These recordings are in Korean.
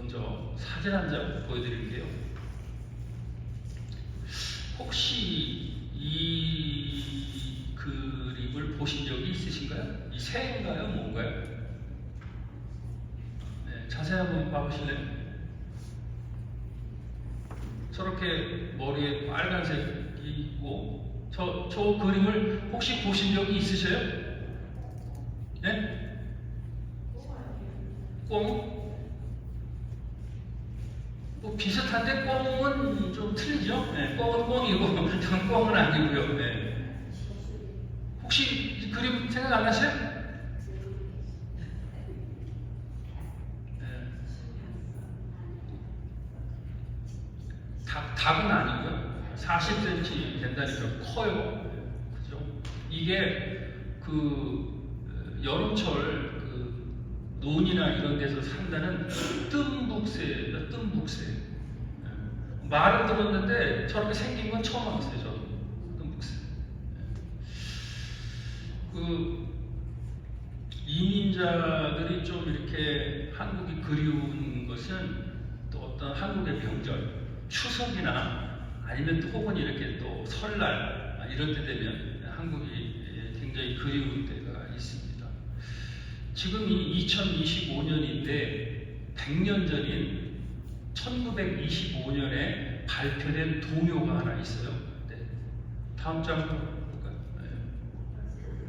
먼저 사진 한 장 보여드릴게요. 혹시 이 그림을 보신 적이 있으신가요? 이 새인가요? 뭔가요? 네, 자세히 한번 봐보실래요? 저렇게 머리에 빨간색이 있고 저 그림을 혹시 보신 적이 있으세요? 네? 꽁? 뭐 비슷한데 꽁은 좀 틀리죠? 네, 꽁은 꽁이고 저는 꽁은 아니고요. 네. 혹시 이 그림 생각 안 나세요? 네. 닭은 아니고요. 40cm 된다니까 커요. 그죠? 이게 여름철 논이나 이런 데서 산다는 뜸북새예요. 뜸북새. 말은 들었는데 저렇게 생긴 건 처음 알았어요. 저도 뜸북새. 이민자들이 좀 이렇게 한국이 그리운 것은 또 어떤 한국의 명절, 추석이나 아니면 또 혹은 이렇게 또 설날 이런 때 되면 한국이 굉장히 그리운 때가 있습니다. 지금이 2025년인데 100년 전인 1925년에 발표된 동요가 하나 있어요. 네. 다음 장 볼까요? 네.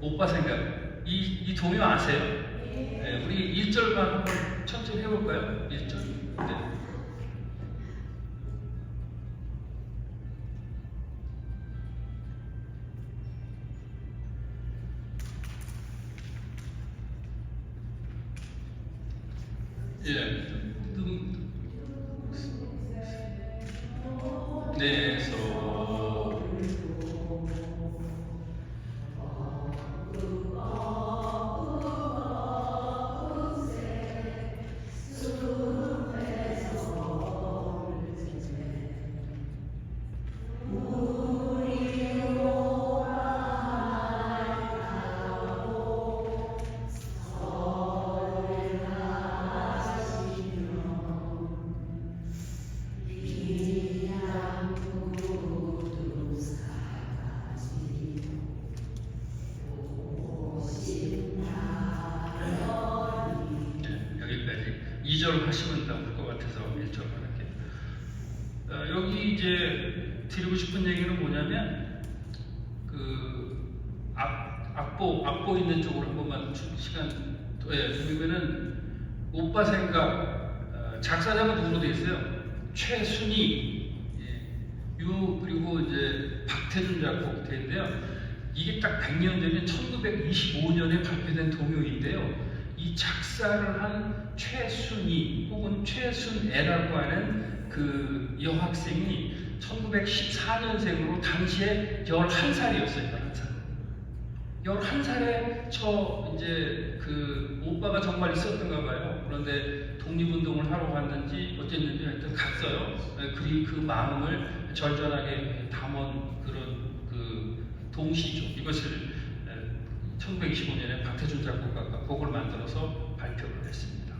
오빠 생각. 이 동요 아세요? 네. 우리 1절만 한번 천천히 해볼까요? 1절. 네. 예. 내서 여기까지 2절 하시면 나올 것 같아서 1절만 할게요. 여기 이제 드리고 싶은 얘기는 뭐냐면 악보 있는 쪽으로 한 번만 시간 그러면은 오빠 생각 작사자가 누구로 되어 있어요? 최순희 그리고 이제 박태준 작곡가인데요. 이게 딱 100년 전인 1925년에 발표된 동요인데요. 이 작사를 한 최순희 혹은 최순애라고 하는 그 여학생이 1914년생으로 당시에 11살이었어요. 11살에 이제 그 오빠가 정말 있었던가 봐요. 그런데 독립운동을 하러 갔는지 어쨌는지 하여튼 갔어요. 그 마음을 절절하게 담은 그런 동시죠. 이것을 1925년에 박태준 작곡가가 곡을 만들어서 발표를 했습니다.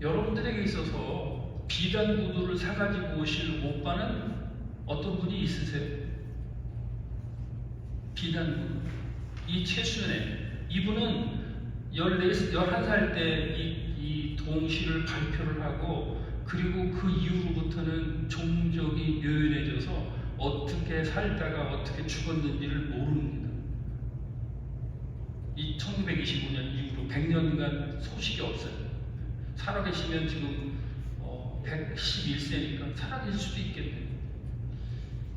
여러분들에게 있어서 비단 구두를 사가지고 오실 오빠는 어떤 분이 있으세요? 비단 구두. 이 최순애. 이분은 11살 때 이 동시를 발표를 하고 그리고 그 이후로부터는 종적이 묘연해져서 어떻게 살다가 어떻게 죽었는지를 모릅니다. 이 1925년 이후로 100년간 소식이 없어요. 살아계시면 지금 111세니까 살아계실 수도 있겠네요.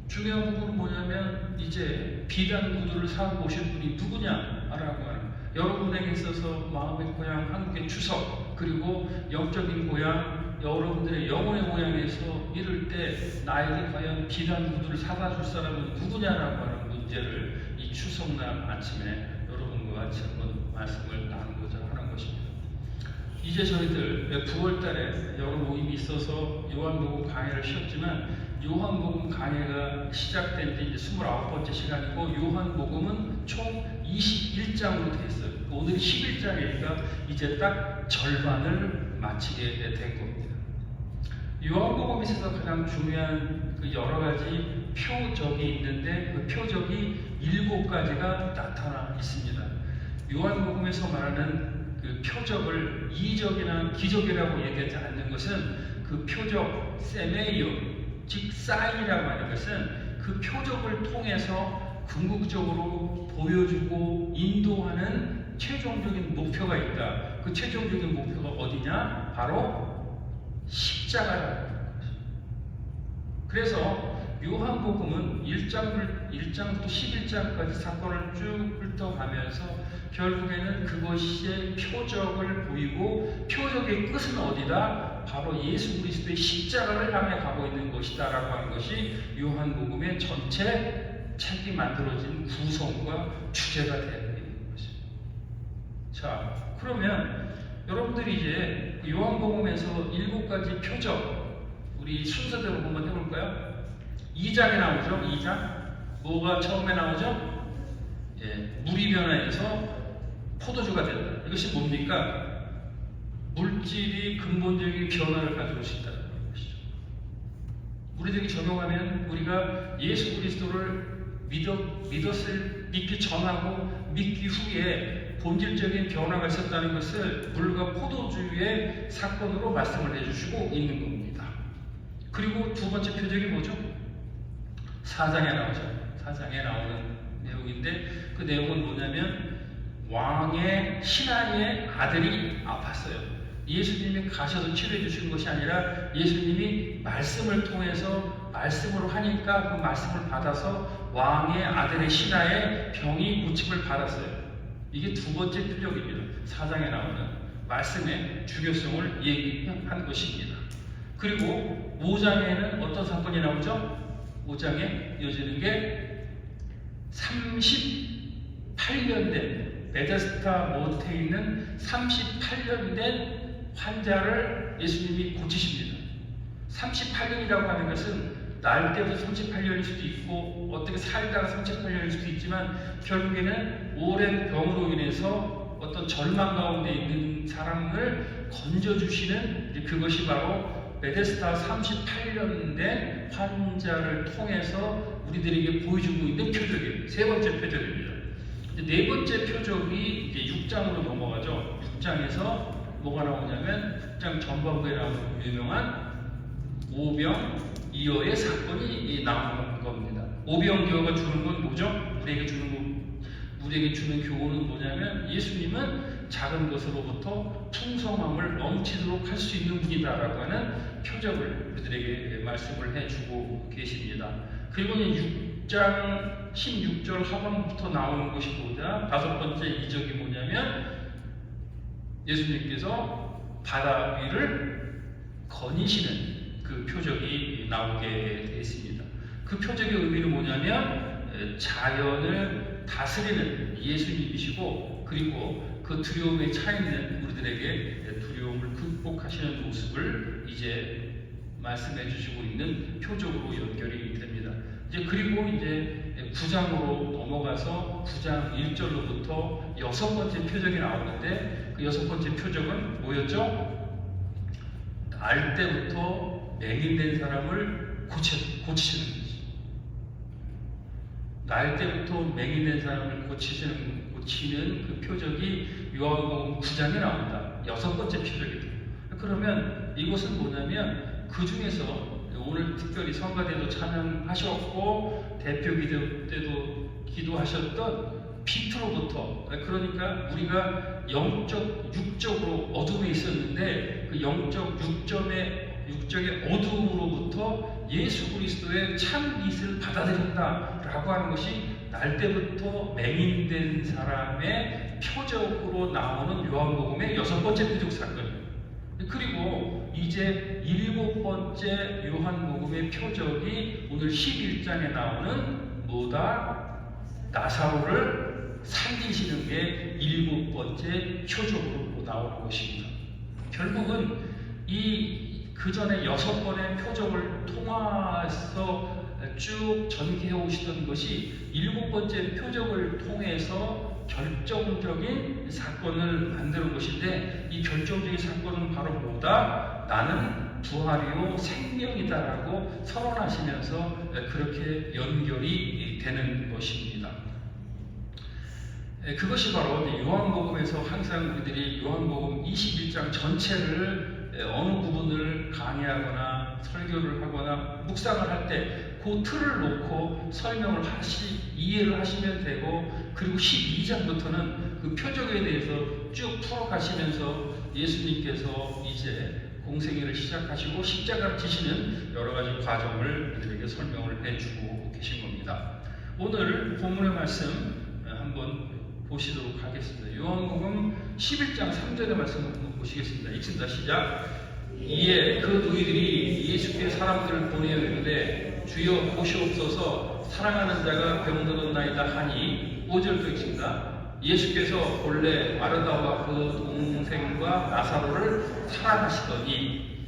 중요한 부분은 뭐냐면 이제 비단 구두를 사고 오실 분이 누구냐라고 하는 여러분에게 있어서 마음의 고향 한국의 추석 그리고 영적인 고향 여러분들의 영혼의 고향에서 이럴 때 나에게 과연 비단 구두를 사다 줄 사람은 누구냐라고 하는 문제를 이 추석날 아침에 여러분과 같이 한번 말씀을 나누고자 하는 것입니다. 이제 저희들 9월달에 여러 모임이 있어서 요한복음 강해를 쉬었지만 요한복음 강해가 시작된 지 이제 29번째 시간이고 요한복음은 총 21장으로 되어 있어요. 오늘이 11장이니까 이제 딱 절반을 마치게 된 겁니다. 요한복음에 있어서 가장 중요한 그 여러 가지 표적이 있는데 그 표적이 7가지가 나타나 있습니다. 요한복음에서 말하는 그 표적을 이적이나 기적이라고 얘기하지 않는 것은 그 표적 세메이오, 즉 사인이라고 하는 것은 그 표적을 통해서 궁극적으로 보여주고 인도하는 최종적인 목표가 있다. 그 최종적인 목표가 어디냐? 바로 십자가라는 것입니다. 그래서 요한복음은 1장부터 11장까지 사건을 쭉 훑어가면서 결국에는 그것의 표적을 보이고 표적의 끝은 어디다? 바로 예수 그리스도의 십자가를 향해 가고 있는 것이다 라고 하는 것이 요한복음의 전체 책이 만들어진 구성과 주제가 되어 있는 것입니다. 자, 그러면 여러분들이 이제 요한복음에서 7가지 표적 우리 순서대로 한번 해볼까요? 2장에 나오죠. 2장 뭐가 처음에 나오죠? 물이 변화해서 포도주가 된다. 이것이 뭡니까? 물질이 근본적인 변화를 가지고 있다는 것이죠. 우리들이 적용하면 우리가 예수 그리스도를 믿기 전하고 믿기 후에 본질적인 변화가 있었다는 것을 물과 포도주의 사건으로 말씀을 해주시고 있는 겁니다. 그리고 두 번째 표적이 뭐죠? 4장에 나오죠. 4장에 나오는 내용인데 그 내용은 뭐냐면 왕의 신하의 아들이 아팠어요. 예수님이 가셔서 치료해 주시는 것이 아니라 예수님이 말씀을 통해서 말씀으로 하니까 그 말씀을 받아서 왕의 아들의 신하의 병이 고침을 받았어요. 이게 두 번째 표적입니다. 4장에 나오는 말씀의 중요성을 얘기한 것입니다. 그리고 5장에는 어떤 사건이 나오죠? 5장에 이어지는 게 38년 된 베데스다 못에 있는 38년 된 환자를 예수님이 고치십니다. 38년이라고 하는 것은 날 때부터 38년일 수도 있고 어떻게 살다가 38년일 수도 있지만 결국에는 오랜 병으로 인해서 어떤 절망 가운데 있는 사람을 건져주시는 그것이 바로 베데스다 38년 된 환자를 통해서 우리들에게 보여주고 있는 표적이에요. 세 번째 표적입니다. 네 번째 표적이 이제 6장으로 넘어가죠. 6장에서 뭐가 나오냐면 6장 전반부에 나오는 유명한 오병이어의 사건이 나오는 겁니다. 오병이어가 주는 건 뭐죠? 우리에게 주는 교훈은 뭐냐면 예수님은 작은 것으로부터 풍성함을 넘치도록 할 수 있는 분이다라고 하는 표적을 우리들에게 말씀을 해주고 계십니다. 그리고 6장 16절 하반부터 나오는 것이 뭐냐? 다섯 번째 이적이 뭐냐면 예수님께서 바다 위를 거니시는 그 표적이 나오게 되어 있습니다. 그 표적의 의미는 뭐냐면 자연을 다스리는 예수님이시고 그리고 그 두려움에 차 있는 우리들에게 두려움을 극복하시는 모습을 이제 말씀해 주시고 있는 표적으로 연결이 됩니다. 이제 그리고 이제 9장으로 넘어가서 9장 1절로부터 6번째 표적이 나오는데 그 6번째 표적은 뭐였죠? 날 때부터 맹인된 사람을 고치시는 거지. 날 때부터 맹인된 사람을 고치는 그 표적이 요한복음 9장에 나온다. 6번째 표적이다. 그러면 이것은 뭐냐면 그 중에서 오늘 특별히 성가대도 찬양하셨고 대표 기도 때도 기도하셨던 피트로부터 그러니까 우리가 육적으로 어둠에 있었는데 그 영적 육적의 어둠으로부터 예수 그리스도의 참 빛을 받아들인다라고 하는 것이 날 때부터 맹인된 사람의 표적으로 나오는 요한복음의 6번째 표적 사건입니다. 그리고 이제 7번째 요한복음의 표적이 오늘 11장에 나오는 뭐다? 나사로를 살리시는 게 7번째 표적으로 나오는 것입니다. 결국은 그 전에 6번의 표적을 통해서 쭉 전개해 오시던 것이 7번째 표적을 통해서 결정적인 사건을 만드는 것인데, 이 결정적인 사건은 바로 뭐다? 나는 부활이요 생명이다라고 선언하시면서 그렇게 연결이 되는 것입니다. 그것이 바로 요한복음에서 항상 우리들이 요한복음 21장 전체를 어느 부분을 강의하거나 설교를 하거나 묵상을 할 때 그 틀을 놓고 설명을 이해를 하시면 되고, 그리고 12장부터는 그 표적에 대해서 쭉 풀어가시면서 예수님께서 이제 공생애를 시작하시고 십자가를 지시는 여러 가지 과정을 우리에게 설명을 해주고 계신 겁니다. 오늘 본문의 말씀 한번 보시도록 하겠습니다. 요한복음 11장 3절의 말씀을 한번 보시겠습니다. 읽습니다. 시작. 이에 그 너희들이 예수께 사람들을 보내어 이르되 주여 보시옵소서 사랑하는 자가 병들었나이다 하니, 5절도 읽습니다. 예수께서 본래 마르다와 그 동생과 나사로를 사랑하시더니,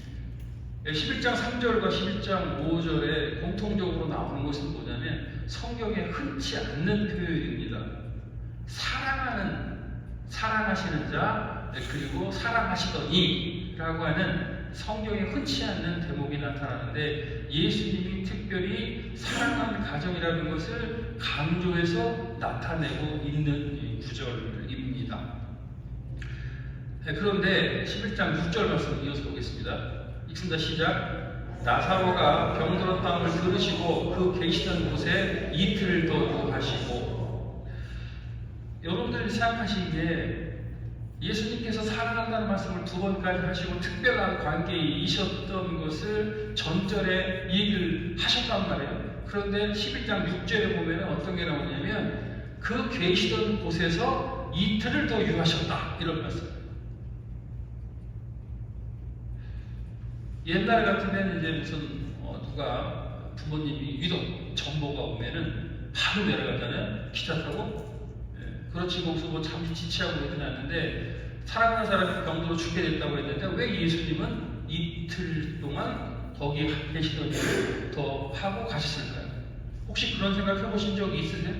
11장 3절과 11장 5절에 공통적으로 나오는 것은 뭐냐면 성경에 흔치 않는 표현입니다. 사랑하시는 자, 그리고 사랑하시더니 라고 하는 성경에 흔치 않는 대목이 나타나는데, 예수님이 특별히 사랑하는 가정이라는 것을 강조해서 나타내고 있는 구절입니다. 그런데 11장 6절 말씀 이어서 보겠습니다. 읽습니다. 시작. 나사로가 병들었다는 걸 들으시고 그 계시던 곳에 이틀을 더 유하시고. 여러분들이 생각하시기에 예수님께서 사랑한다는 말씀을 2번까지 하시고 특별한 관계에 있었던 것을 전절에 얘기를 하셨단 말이에요. 그런데 11장 6절에 보면 어떤 게 나오냐면 그 계시던 곳에서 이틀을 더 유하셨다, 이런 말씀. 옛날 같으면 이제 무슨 누가 부모님이 위독 전보가 오면은 바로 내려가잖아요. 기차 타고. 그렇지, 거기서 뭐 잠시 지체하고 그러진 않는데, 사랑하는 사람이 병들어 죽게 됐다고 했는데 왜 예수님은 이틀 동안 거기 계시던 일을 더 하고 가셨을까요? 혹시 그런 생각 해보신 적이 있으세요?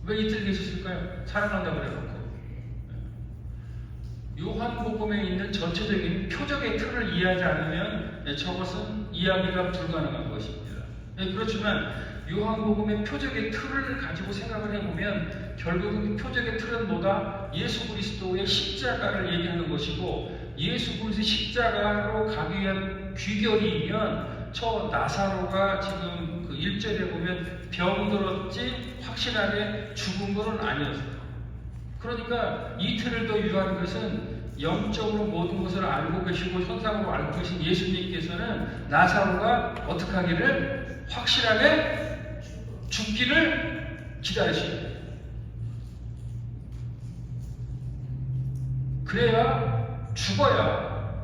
왜 이틀 계셨을까요? 사랑한다고 그래놓고. 요한복음에 있는 전체적인 표적의 틀을 이해하지 않으면 저것은 이야기가 불가능한 것입니다. 그렇지만 요한복음의 표적의 틀을 가지고 생각을 해보면 결국은 그 표적의 틀은 뭐다? 예수 그리스도의 십자가를 얘기하는 것이고, 예수 그리스도의 십자가로 가기 위한 귀결이면 저 나사로가 지금 그 1절에 보면 병들었지 확실하게 죽은 것은 아니었어요. 그러니까 이틀을 더 유하는 것은 영적으로 모든 것을 알고 계시고 현상으로 알고 계신 예수님께서는 나사로가 어떻게 하기를 확실하게 죽기를 기다리십니다. 그래야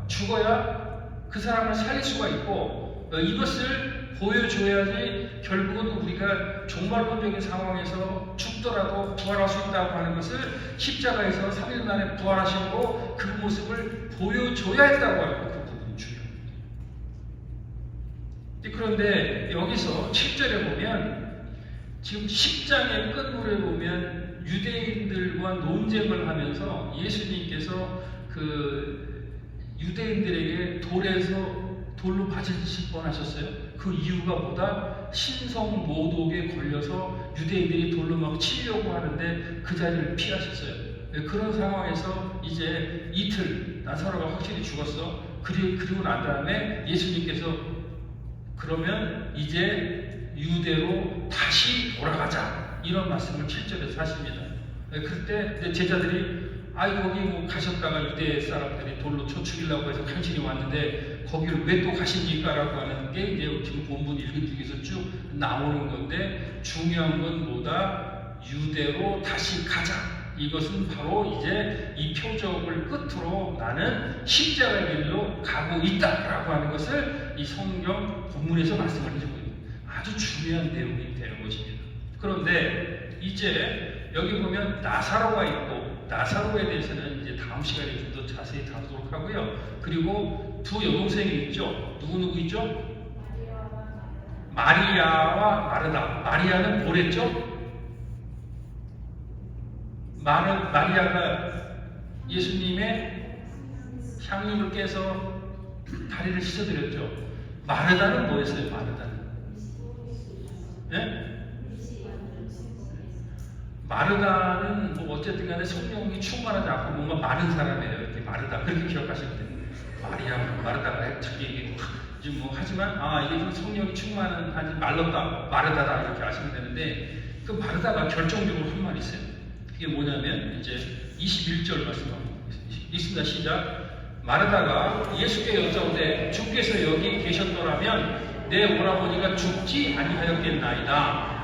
죽어야 그 사람을 살릴 수가 있고, 이것을 보여줘야지 결국은 우리가 종말론적인 상황에서 죽더라도 부활할 수 있다고 하는 것을 십자가에서 3일 만에 부활하시고 그 모습을 보여줘야 했다고 하는 그 부분이 중요합니다. 그런데 여기서 7절에 보면, 지금 10장의 끝물에 보면 유대인들과 논쟁을 하면서 예수님께서 그 유대인들에게 돌로 맞으실 뻔하셨어요. 그 이유가 뭐다? 신성 모독에 걸려서 유대인들이 돌로 막 치려고 하는데 그 자리를 피하셨어요. 그런 상황에서 이제 이틀 나사로가 확실히 죽었어. 그리고 난 다음에 예수님께서 그러면 이제 유대로 다시 돌아가자, 이런 말씀을 7절에서 하십니다. 그때 제자들이 거기 뭐 가셨다가 유대 사람들이 돌로 쳐 죽이려고 해서 간신히 왔는데 거기를 왜 또 가십니까? 라고 하는 게 이제 지금 본문 읽은 중에서 쭉 나오는 건데, 중요한 건 뭐다? 유대로 다시 가자. 이것은 바로 이제 이 표적을 끝으로 나는 십자가의 길로 가고 있다라고 하는 것을 이 성경 본문에서 말씀을 해주고 있는 아주 중요한 내용이 되는 것입니다. 그런데 이제 여기 보면 나사로가 있고, 나사로에 대해서는 이제 다음 시간에 좀 더 자세히 다루도록 하고요. 그리고 두 여동생이 있죠. 누구 있죠? 마리아와 마르다. 마리아는 뭐랬죠? 마리아가 예수님의 향유를 깨서 다리를 씻어드렸죠. 마르다는 뭐였어요? 마르다는? 예? 마르다는 뭐 어쨌든 간에 성령이 충만하지 않고 뭔가 마른 사람이에요. 이렇게 마르다. 그렇게 기억하시면 돼요. 마리아, 마르다가 자기 얘기 뭐 하지만 이게 좀 성령이 충만하지 말랐다, 마르다다 이렇게 아시면 되는데 그 마르다가 결정적으로 한 말이 있어요. 그게 뭐냐면 이제 21절 말씀합니다. 읽습니다. 시작. 마르다가 예수께 여짜오되 주께서 여기 계셨더라면 내 오라버니가 죽지 아니하였겠나이다.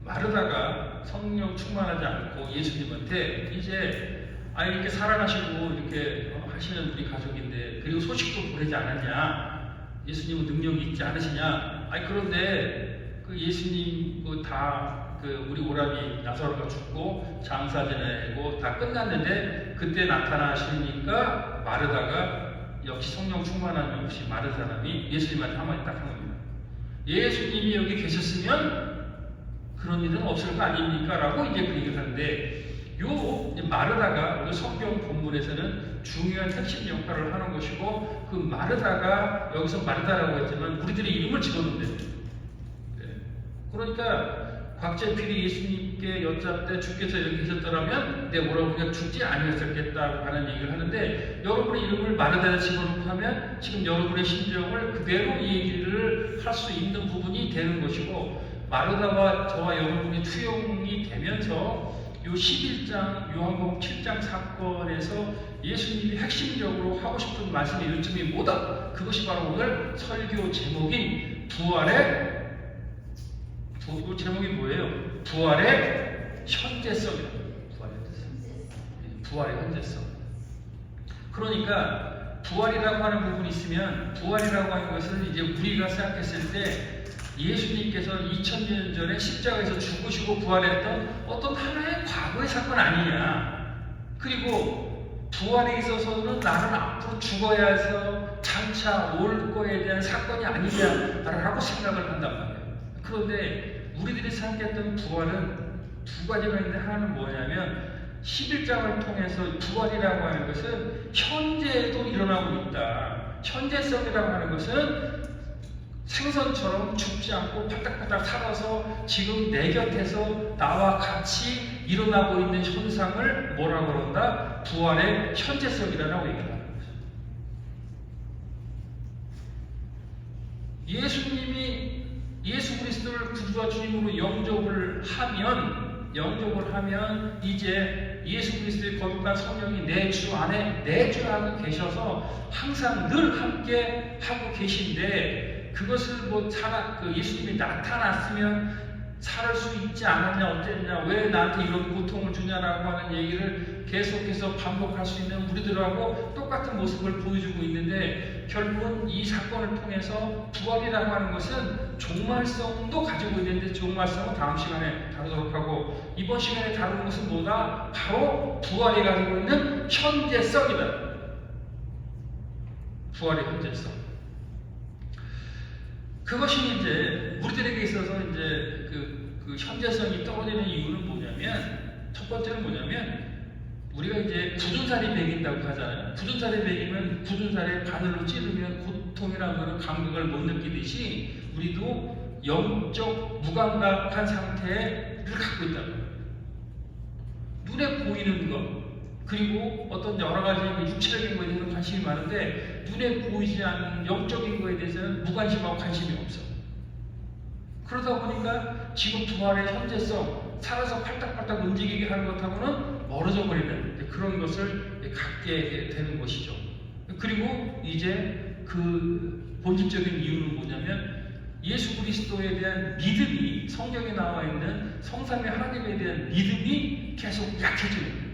마르다가 성령 충만하지 않고 예수님한테 이제 이렇게 살아가시고 이렇게 하시는 우리 가족인데 그리고 소식도 보내지 않았냐? 예수님은 능력이 있지 않으시냐? 그런데 그 예수님 우리 오라비 나사로가 죽고 장사 지내고 다 끝났는데 그때 나타나시니까 마르다가 역시 성령 충만함이 없이 마른 사람이 예수님한테 한마디 딱 한 겁니다. 예수님이 여기 계셨으면 그런 일은 없을 거 아닙니까? 라고 이제 그 얘기를 하는데 요 마르다가 오늘 성경 본문에서는 중요한 핵심 역할을 하는 것이고 그 마르다가 여기서 마르다라고 했지만 우리들의 이름을 집어넣는대요. 그러니까 곽재필이 예수님께 여쭙되 주께서 여기 계셨더라면 내 오라버니가 죽지 아니었겠다고 하는 얘기를 하는데 여러분의 이름을 마르다에 집어넣고 하면 지금 여러분의 심정을 그대로 이 얘기를 할 수 있는 부분이 되는 것이고 마르다와 저와 여러분이 투영이 되면서 요 11장 요한복음 7장 사건에서 예수님이 핵심적으로 하고 싶은 말씀의 요점이 뭐다? 그것이 바로 오늘 설교 제목인 부활의 제목이 뭐예요? 부활의 현재성이라고. 부활의 현재성. 그러니까 부활이라고 하는 부분이 있으면 부활이라고 하는 것은 이제 우리가 생각했을 때 예수님께서 2000년 전에 십자가에서 죽으시고 부활했던 어떤 하나의 과거의 사건 아니냐. 그리고 부활에 있어서는 나는 앞으로 죽어야 해서 장차 올 거에 대한 사건이 아니냐라고 생각을 한단 말이에요. 그런데 우리들이 생각했던 부활은 두 가지가 있는데 하나는 뭐냐면 11장을 통해서 부활이라고 하는 것은 현재에도 일어나고 있다. 현재성이라고 하는 것은 생선처럼 죽지 않고 바닥바닥 살아서 지금 내 곁에서 나와 같이 일어나고 있는 현상을 뭐라고 그런다? 부활의 현재성이라고 얘기를 하는 거죠. 예수님이 예수 그리스도를 구주와 주님으로 영접을 하면 이제 예수 그리스도의 거룩한 성령이 내 주 안에 내주하고 계셔서 항상 늘 함께 하고 계신데 그것을 예수님이 나타났으면 살을 수 있지 않았냐 어땠냐 왜 나한테 이런 고통을 주냐라고 하는 얘기를 계속해서 반복할 수 있는 우리들하고 똑같은 모습을 보여주고 있는데 결국은 이 사건을 통해서 부활이라고 하는 것은 종말성도 가지고 있는데 종말성은 다음 시간에 다루도록 하고 이번 시간에 다루는 것은 뭐다? 바로 부활이 가지고 있는 현재성이다. 부활의 현재성. 그것이 이제 우리들에게 있어서 이제 그 현재성이 떨어지는 이유는 뭐냐면 첫 번째는 뭐냐면 우리가 이제 굳은 살이 배긴다고 하잖아요. 굳은 살이 배기면 굳은 살에 바늘로 찌르면 고통이라는 것은 감각을 못 느끼듯이 우리도 영적 무감각한 상태를 갖고 있다는 거예요. 눈에 보이는 것 그리고 어떤 여러 가지 육체적인 것에 대해서 관심이 많은데 눈에 보이지 않는 영적인 것에 대해서는 무관심하고 관심이 없어. 그러다 보니까 지금 부활의 현재성, 살아서 팔딱팔딱 움직이게 하는 것하고는 멀어져 버리는 그런 것을 갖게 되는 것이죠. 그리고 이제 그 본질적인 이유는 뭐냐면 예수 그리스도에 대한 믿음이 성경에 나와 있는 성삼위 하나님에 대한 믿음이 계속 약해지는 거예요.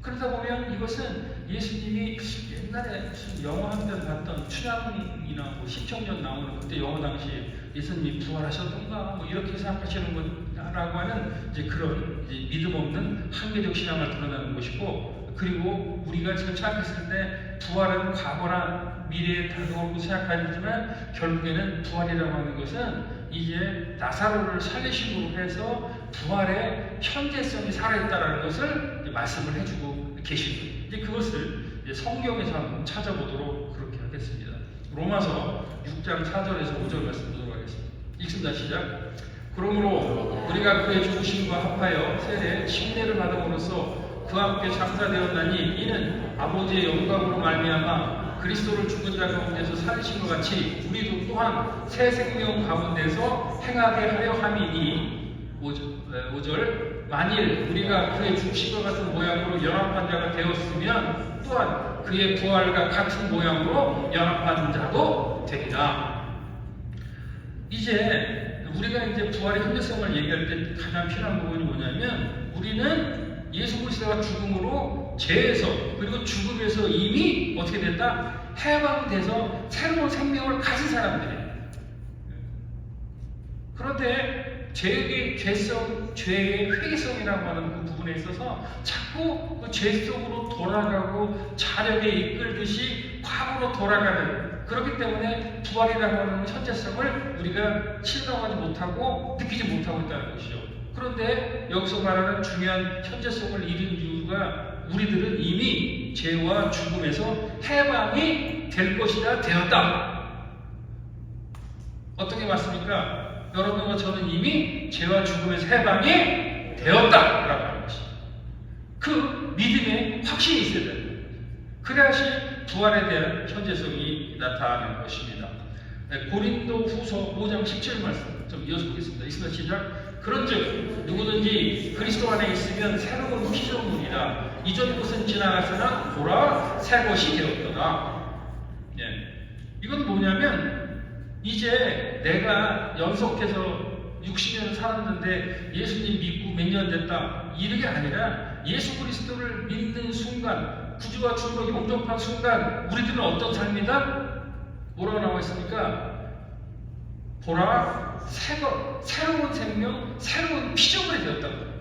그러다 보면 이것은 예수님이 옛날에 무슨 영화 한 편 봤던 춘향이나 뭐 신청년 나오는 그때 영화 당시에 예수님이 부활하셨던가 뭐 이렇게 생각하시는 거라고 하는 이제 그런 이제 믿음 없는 한계적 신앙을 드러내는 것이고 그리고 우리가 지금 생각했을 때 부활은 과거나 미래에 다가오고 생각하지만 결국에는 부활이라고 하는 것은 이제 나사로를 살리심으로 해서 부활의 현재성이 살아있다는 것을 말씀을 해주고 계시고, 이제 그것을 이제 성경에서 한번 찾아보도록 그렇게 하겠습니다. 로마서 6장 4절에서 5절 말씀 보도록 하겠습니다. 읽습니다. 시작. 그러므로 우리가 그의 죽으심과 합하여 세례 침례를 받음으로써 그와 함께 장사되었나니 이는 아버지의 영광으로 말미암아 그리스도를 죽은 자 가운데서 살리신 것 같이 우리도 또한 새 생명 가운데서 행하게 하려 함이니. 5절 만일 우리가 그의 죽으심과 같은 모양으로 연합한 자가 되었으면 또한 그의 부활과 같은 모양으로 연합한 자도 되리라. 이제 우리가 이제 부활의 현재성을 얘기할 때 가장 필요한 부분이 뭐냐면, 우리는 예수 그리스도가 죽음으로 죄에서 그리고 죽음에서 이미 어떻게 됐다? 해방돼서 새로운 생명을 가진 사람들이에요. 그런데 죄의 죄성, 죄의 회개성이라고 하는 그 부분에 있어서 자꾸 그 죄 속으로 돌아가고 자력에 이끌듯이 과거로 돌아가는, 그렇기 때문에 부활이라고 하는 현재성을 우리가 실감하지 못하고 느끼지 못하고 있다는 것이죠. 그런데 여기서 말하는 중요한 현재성을 잃은 이유가 우리들은 이미 죄와 죽음에서 해방이 될 것이다 되었다. 어떻게 맞습니까? 여러분과 저는 이미 죄와 죽음에서 해방이 되었다라고 하는 것입니다. 그 믿음에 확신이 있어야 됩니다. 그래야지 부활에 대한 현재성이 나타나는 것입니다. 고린도 후서 5장 17 말씀 좀 이어서 보겠습니다. 있습니다. 시작. 그런즉 누구든지 그리스도 안에 있으면 새로운 피조물이라 이전 것은 지나갔으나 보라 새 것이 되었더라. 이건 뭐냐면, 이제 내가 연속해서 60년 살았는데 예수님 믿고 몇 년 됐다 이런 게 아니라, 예수 그리스도를 믿는 순간, 구주와 주로 영접한 순간 우리들은 어떤 삶이다? 뭐라고 나와 있습니까? 보라 새로운 생명, 새로운 피조물이 되었다고.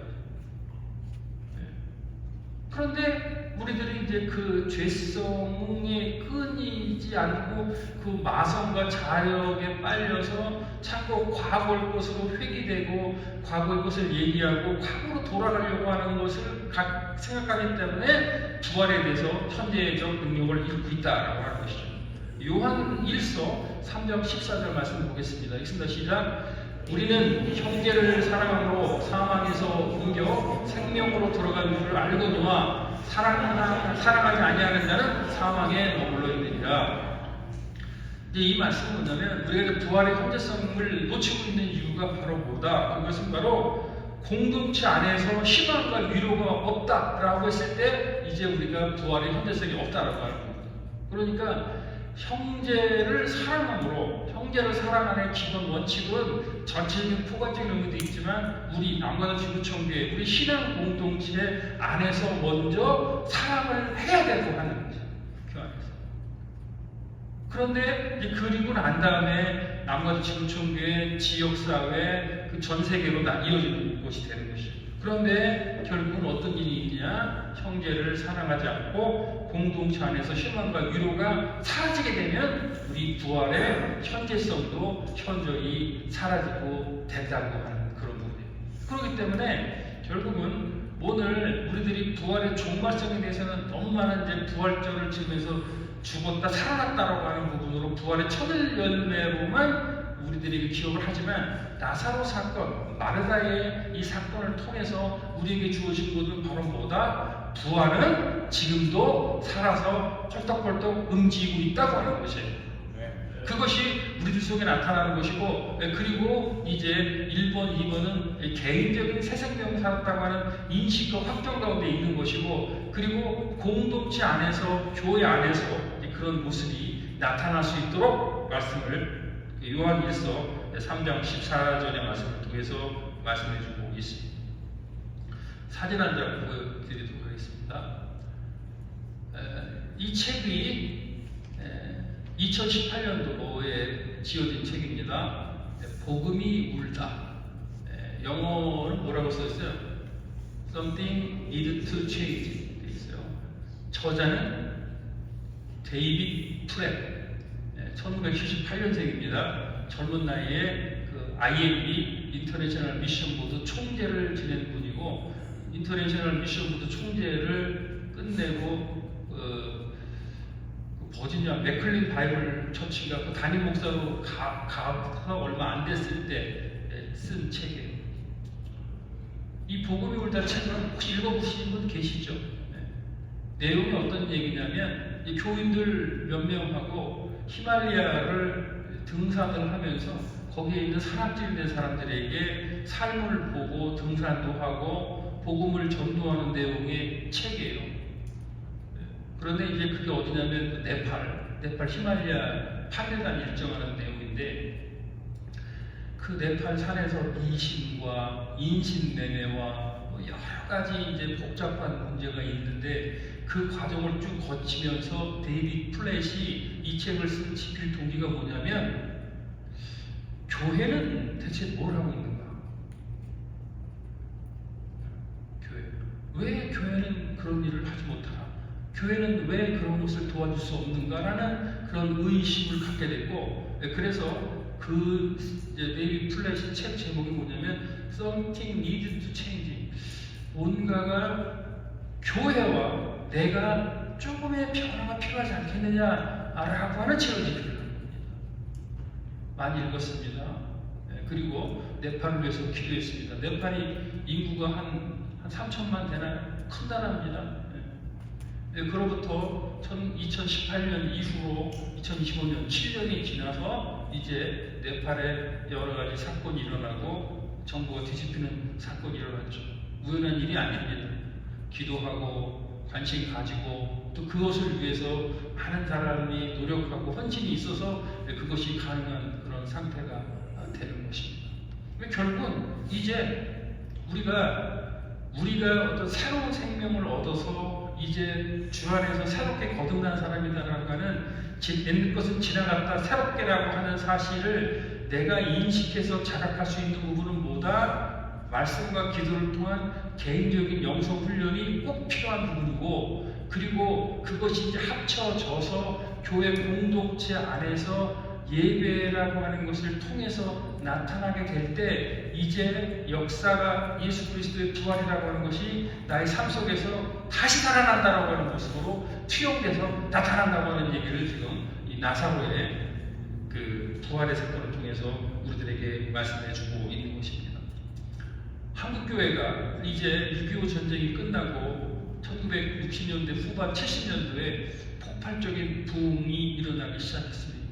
그런데 우리들이 이제 그 죄성에 끊이지 않고 그 마성과 자력에 빨려서 자꾸 과거의 것으로 회귀되고 과거의 것을 얘기하고 과거로 돌아가려고 하는 것을 생각하기 때문에 부활에 대해서 현재적 능력을 잃고 있다라고 하는 것이죠. 요한 1서 3장 14절 말씀 보겠습니다. 읽습니다. 시작. 우리는 형제를 사랑함으로 사망에서 옮겨 생명으로 들어가는 줄 알거니와 사랑하지 아니하는 자는 사망에 머물러 있느니라. 이제 이 말씀은 뭐냐면, 우리가 부활의 현재성을 놓치고 있는 이유가 바로 뭐다? 그것은 바로 공동체 안에서 희망과 위로가 없다라고 했을 때 이제 우리가 부활의 현재성이 없다라고 하는 겁니다. 그러니까 형제를 사랑함으로, 형제를 사랑하는 기본 원칙은 전체적인 포괄적인 의미도 있지만 우리 남과도 지구촌교회, 우리 신앙 공동체 안에서 먼저 사랑을 해야 되고 하는 거죠. 그 안에서. 그런데 이제 그리고 난 다음에 남과도 지구촌교회, 지역사회, 그 전 세계로 다 이어지는 것이 되는 것이죠. 그런데 결국은 어떤 일이 있냐? 형제를 사랑하지 않고 공동체 안에서 희망과 위로가 사라지게 되면 우리 부활의 현재성도 현저히 사라지고 된다고 하는 그런 부분입니다. 그렇기 때문에 결국은 오늘 우리들이 부활의 종말성에 대해서는 너무 많은 이제 부활절을 지으면서 죽었다 살아났다라고 하는 부분으로 부활의 첫을 열매로만 우리들이 기억을 하지만, 나사로 사건, 마르다의 이 사건을 통해서 우리에게 주어진 것은 바로 뭐다? 부활은 지금도 살아서 펄떡펄떡 움직이고 있다고 하는 것이에요. 그것이 우리들 속에 나타나는 것이고, 그리고 이제 1번, 2번은 개인적인 새 생명을 살았다고 하는 인식과 확정 가운데 있는 것이고, 그리고 공동체 안에서, 교회 안에서 그런 모습이 나타날 수 있도록 말씀을 요한 1서 3장 14절의 말씀을 통해서 말씀해주고 있습니다. 사진 한 장 보여드리도록 하겠습니다. 이 책이 2018년도에 지어진 책입니다. 복음이 울다. 영어는 뭐라고 써있어요? Something need to change 돼 있어요. 저자는 데이빗 프렛, 1978년생입니다. 젊은 나이에 그 IMB 인터내셔널 미션 보드 총재를 지낸 분이고, 인터내셔널 미션 보드 총재를 끝내고 버지니아 맥클린 바이블 처치가 그 담임 목사로 가서 얼마 안 됐을 때 쓴 책이에요. 이 복음이 울다 책은 혹시 읽어보신 분 계시죠? 내용이 어떤 얘기냐면, 이 교인들 몇 명하고 히말리아를 등산을 하면서 거기에 있는 산악지대 사람들에게 삶을 보고 등산도 하고 복음을 전도하는 내용의 책이에요. 그런데 이제 그게 어디냐면 네팔 히말리아 8일간 일정하는 내용인데, 그 네팔 산에서 미신과 인신매매와 여러 가지 이제 복잡한 문제가 있는데, 그 과정을 쭉 거치면서 데이빗 플랫이 이 책을 쓴 집필 동기가 뭐냐면, 교회는 대체 뭘 하고 있는가? 왜 교회는 그런 일을 하지 못하나? 교회는 왜 그런 것을 도와줄 수 없는가라는 그런 의심을 갖게 됐고, 그래서 그 데이빗 플랫의 책 제목이 뭐냐면 Something Needs to Change. 뭔가가 교회와 내가 조금의 변화가 필요하지 않겠느냐라고 하는 책을 집필합니다. 많이 읽었습니다. 그리고 네팔을 위해서 기도했습니다. 네팔이 인구가 한 3천만 되나요? 큰 나라입니다. 그로부터 2018년 이후로 2025년 7년이 지나서 이제 네팔에 여러 가지 사건이 일어나고 정부가 뒤집히는 사건이 일어났죠. 우연한 일이 아닙니다. 기도하고 관심 가지고 또 그것을 위해서 많은 사람이 노력하고 헌신이 있어서 그것이 가능한 그런 상태가 되는 것입니다. 결국은 이제 우리가 어떤 새로운 생명을 얻어서 이제 주 안에서 새롭게 거듭난 사람이다라고 하는 옛 것은 지나갔다 새롭게라고 하는 사실을 내가 인식해서 자각할 수 있는 부분은 뭐다? 말씀과 기도를 통한 개인적인 영성 훈련이 꼭 필요한 부분이고, 그리고 그것이 이제 합쳐져서 교회 공동체 안에서 예배라고 하는 것을 통해서 나타나게 될 때 이제 역사가 예수 그리스도의 부활이라고 하는 것이 나의 삶 속에서 다시 살아난다라고 하는 모습으로 투영돼서 나타난다고 하는 얘기를 지금 이 나사로의 그 부활의 사건을 통해서 우리들에게 말씀해주고 있는 것입니다. 한국교회가 이제 6.25 전쟁이 끝나고 1960년대 후반 70년도에 폭발적인 부흥이 일어나기 시작했습니다.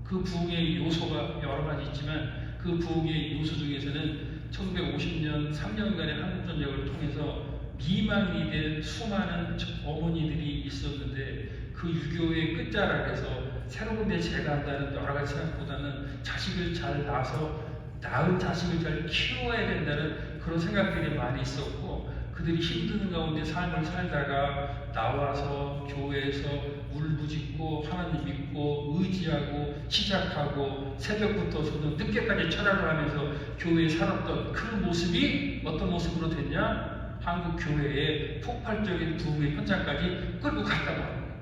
그 부흥의 요소가 여러 가지 있지만 그 부흥의 요소 중에서는 1950년 3년간의 한국전쟁을 통해서 미망이 된 수많은 어머니들이 있었는데, 그 유교의 끝자락에서 새로운 데 제가한다는 여러 가지 생각보다는 자식을 잘 낳아서 낳은 자식을 잘 키워야 된다는 그런 생각들이 많이 있었고, 그들이 힘든 가운데 삶을 살다가 나와서 교회에서 울부짖고 하나님 믿고 의지하고 시작하고 새벽부터 저는 늦게까지 철학을 하면서 교회에 살았던 그 모습이 어떤 모습으로 됐냐? 한국 교회의 폭발적인 부흥의 현장까지 끌고 갔다고 합니다.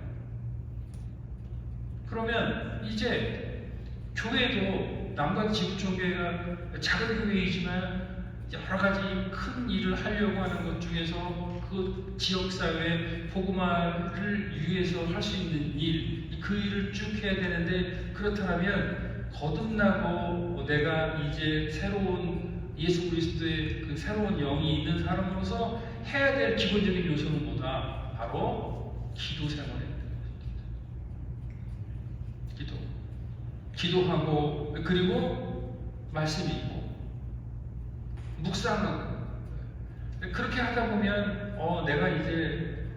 그러면 이제 교회도 남과 지구촌교회가 작은 교회이지만 여러 가지 큰 일을 하려고 하는 것 중에서 그 지역사회 복음화를 위해서 할 수 있는 일, 그 일을 쭉 해야 되는데, 그렇다면 거듭나고 내가 이제 새로운 예수 그리스도의 그 새로운 영이 있는 사람으로서 해야 될 기본적인 요소는 뭐다? 바로 기도 생활입니다. 기도하고, 그리고 말씀이 있고 묵상하고, 그렇게 하다 보면 내가 이제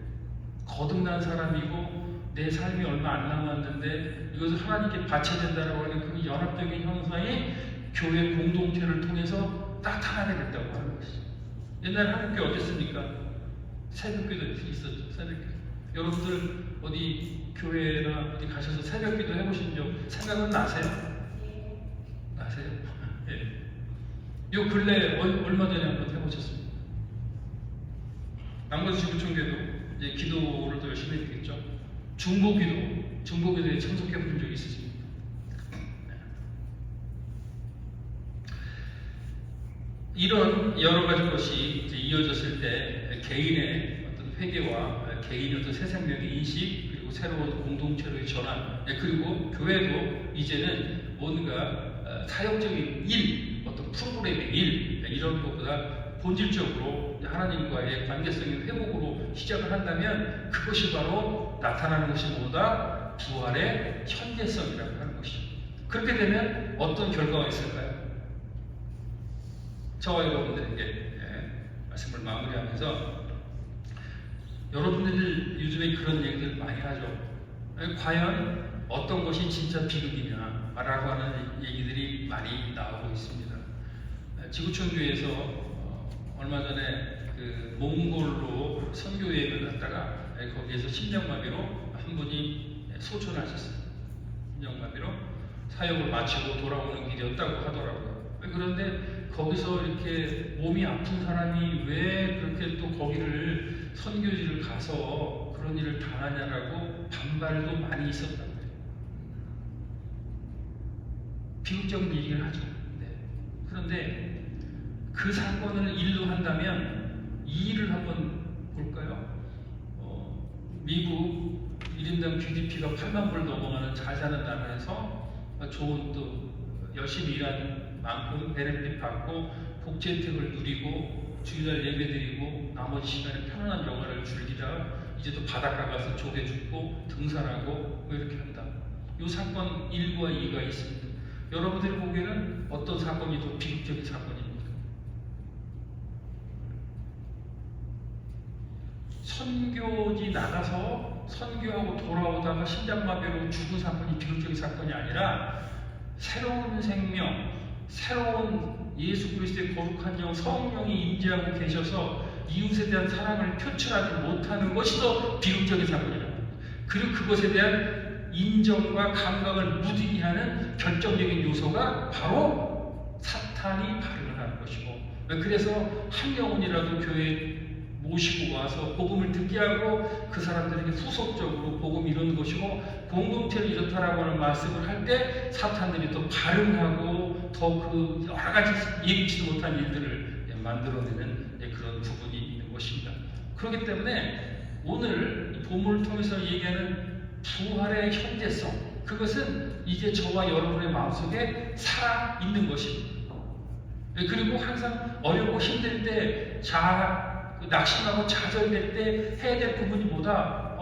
거듭난 사람이고 내 삶이 얼마 안 남았는데 이것을 하나님께 바쳐야 된다고 하는 그 연합적인 형상이 교회 공동체를 통해서 나타나게 된다고 하는 것이죠. 옛날 한국교회 어땠습니까? 새벽기도 있었죠. 새벽기도. 여러분들 어디 교회나 어디 가셔서 새벽기도 해보신 적 생각은 나세요? 나세요? 예. 요 근래 얼마 전에 한번 해보셨습니다. 남가주 지구촌교회도 이제 기도를 더 열심히 했겠죠. 중보기도에 참석해 본 적이 있으십니까? 이런 여러 가지 것이 이제 이어졌을 때 개인의 어떤 회개와 개인의 어떤 새 생명의 인식, 그리고 새로운 공동체로의 전환, 그리고 교회도 이제는 뭔가 사역적인 일, 어떤 프로그램의 일, 이런 것보다 본질적으로 하나님과의 관계성의 회복으로 시작을 한다면 그것이 바로 나타나는 것이 뭐다? 부활의 현재성이라고 하는 것이죠. 그렇게 되면 어떤 결과가 있을까요? 저와 여러분들에게 말씀을 마무리하면서 여러분들이 요즘에 그런 얘기들 많이 하죠. 과연 어떤 것이 진짜 비극이냐 라고 하는 얘기들이 많이 나오고 있습니다. 지구촌교회에서 얼마 전에 그 몽골로 선교 여행을 갔다가 거기에서 심장마비로 한 분이 소천하셨어요. 심장마비로 사역을 마치고 돌아오는 길이었다고 하더라고요. 그런데 거기서 이렇게 몸이 아픈 사람이 왜 그렇게 또 거기를 선교지를 가서 그런 일을 당하냐라고 반발도 많이 있었다고 해요. 비극적인 얘기를 하죠. 네. 그런데 그 사건을 일로 한다면 이 일을 한번 볼까요? 미국 1인당 GDP가 8만 불 넘어가는 잘 사는 나라에서 좋은 또 열심히 일하는 만큼 베네핏 받고 복지 혜택을 누리고 주일날 예배 드리고 나머지 시간에 편안한 영화를 즐기다가 이제 또 바닷가 가서 조개 줍고 등산하고 뭐 이렇게 한다. 이 사건 1과 2가 있습니다. 여러분들이 보기에는 어떤 사건이 더 비극적인 사건입니까? 선교지 나가서 선교하고 돌아오다가 심장마비로 죽은 사건이 비극적인 사건이 아니라 새로운 생명, 새로운 예수 그리스도의 거룩한 영, 성령이 임재하고 계셔서 이웃에 대한 사랑을 표출하지 못하는 것이 더 비극적인 사건이라고 합니다. 그리고 그것에 대한 인정과 감각을 무디게 하는 결정적인 요소가 바로 사탄이 발현을 하는 것이고, 그래서 한 영혼이라도 교회에 모시고 와서 복음을 듣게 하고 그 사람들에게 후속적으로 복음을 이루는 것이고, 공동체를 이렇다라고 하는 말씀을 할 때 사탄들이 더 발흥하고 더 그 여러 가지 예기치도 못한 일들을 만들어내는 그런 부분이 있는 것입니다. 그렇기 때문에 오늘 이 본문을 통해서 얘기하는 부활의 현재성, 그것은 이제 저와 여러분의 마음속에 살아있는 것입니다. 그리고 항상 어렵고 힘들 때 낙심하고 좌절될 때 해야 될 부분이 뭐다?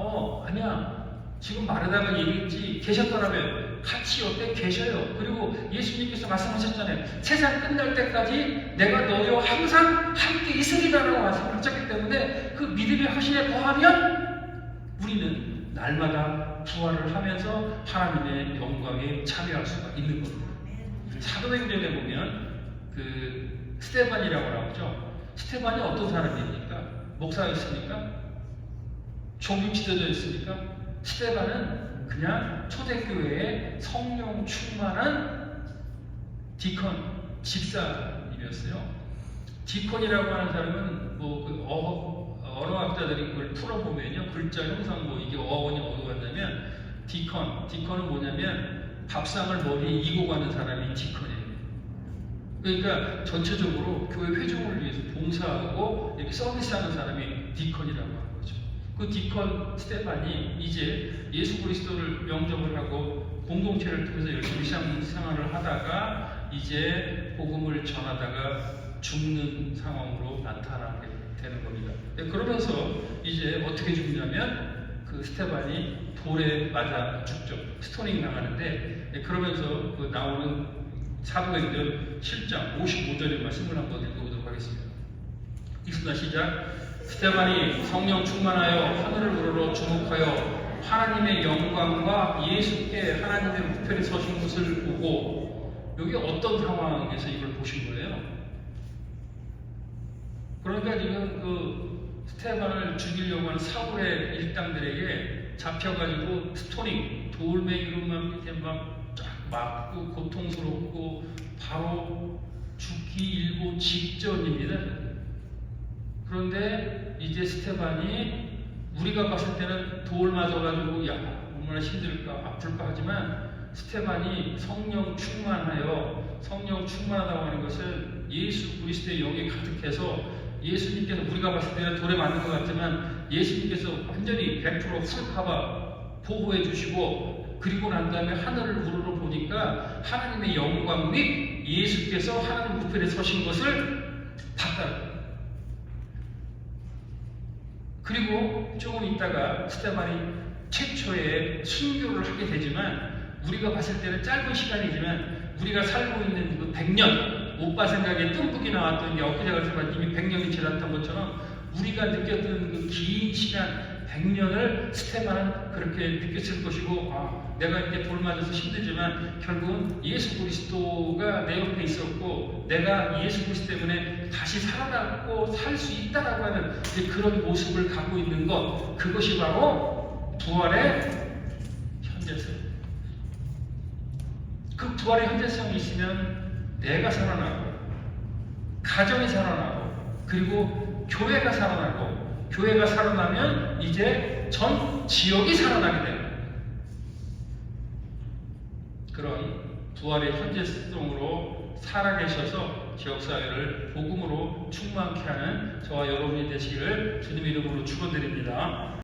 아니야. 지금 말하다가 얘기했지. 계셨더라면 같이 옆에 계셔요. 그리고 예수님께서 말씀하셨잖아요. 세상 끝날 때까지 내가 너희와 항상 함께 있으리라고 말씀하셨기 때문에 그 믿음의 확신에 거하면 우리는 날마다 부활을 하면서 하나님의 영광에 참여할 수가 있는 겁니다. 사도행전에 보면 그 스데반이라고 나오죠. 스데반이 어떤 사람입니까? 목사였습니까? 종교 지도자였습니까? 스데반은 그냥 초대교회의 성령 충만한 디컨, 집사님이었어요. 디컨이라고 하는 사람은 언어학자들이 그걸 풀어보면요, 글자 형상 이게 어원이 어디로 갔냐면 디컨은 뭐냐면 밥상을 머리에 이고 가는 사람이 디컨이에요. 그러니까 전체적으로 교회 회중을 위해서 봉사하고 이렇게 서비스하는 사람이 디컨이라고 하는 거죠. 그 디컨 스데반이 이제 예수 그리스도를 영접을 하고 공동체를 통해서 열심히 생활을 하다가 이제 복음을 전하다가 죽는 상황으로 나타나게 되는 겁니다. 그러면서 이제 어떻게 죽냐면 그 스데반이 돌에 맞아 죽죠. 스토닝 당하는데, 그러면서 그 나오는 사도행전 7장 55절의 말씀을 한번 읽어보도록 하겠습니다. 읽습니다. 시작. 스데반이 성령 충만하여 하늘을 우러러 주목하여 하나님의 영광과 예수께 하나님의 우편에 서신 것을 보고, 여기 어떤 상황에서 이걸 보신 거예요? 그러니까 지금 그 스데반을 죽이려고 하는 사울의 일당들에게 잡혀가지고 스토닝, 돌멩이로 막 이렇게 쫙 맞고 고통스럽고 바로 죽기 일보 직전입니다. 그런데 이제 스데반이 우리가 봤을 때는 돌 맞아가지고 얼마나 힘들까 아플까 하지만, 스데반이 성령 충만하다고 하는 것은 예수 그리스도의 영이 가득해서 예수님께서 우리가 봤을 때는 돌에 맞는 것 같지만 예수님께서 완전히 100% 훅 가봐 보호해 주시고 그리고 난 다음에 하늘을 우러러 보니까 하나님의 영광 및 예수께서 하나님 우편에 서신 것을 봤다. 그리고 조금 있다가 스데반이 최초의 순교를 하게 되지만 우리가 봤을 때는 짧은 시간이지만 우리가 살고 있는 그 100년 오빠 생각에 뜸북이 나왔던 게 엊그제 같은 이미 100년이 지났던 것처럼 우리가 느꼈던 그 긴 시간 100년을 스데반은 그렇게 느꼈을 것이고 내가 이렇게 돌 맞아서 힘들지만 결국은 예수 그리스도가 내 옆에 있었고 내가 예수 그리스도 때문에 다시 살아남고 살 수 있다라고 하는 그런 모습을 갖고 있는 것 그것이 바로 부활의 현재성. 그 부활의 현재성이 있으면 내가 살아나고 가정이 살아나고 그리고 교회가 살아나고 교회가 살아나면 이제 전 지역이 살아나게 됩니다. 그런 부활의 현재성으로 살아계셔서 지역사회를 복음으로 충만케 하는 저와 여러분이 되시기를 주님의 이름으로 축원드립니다.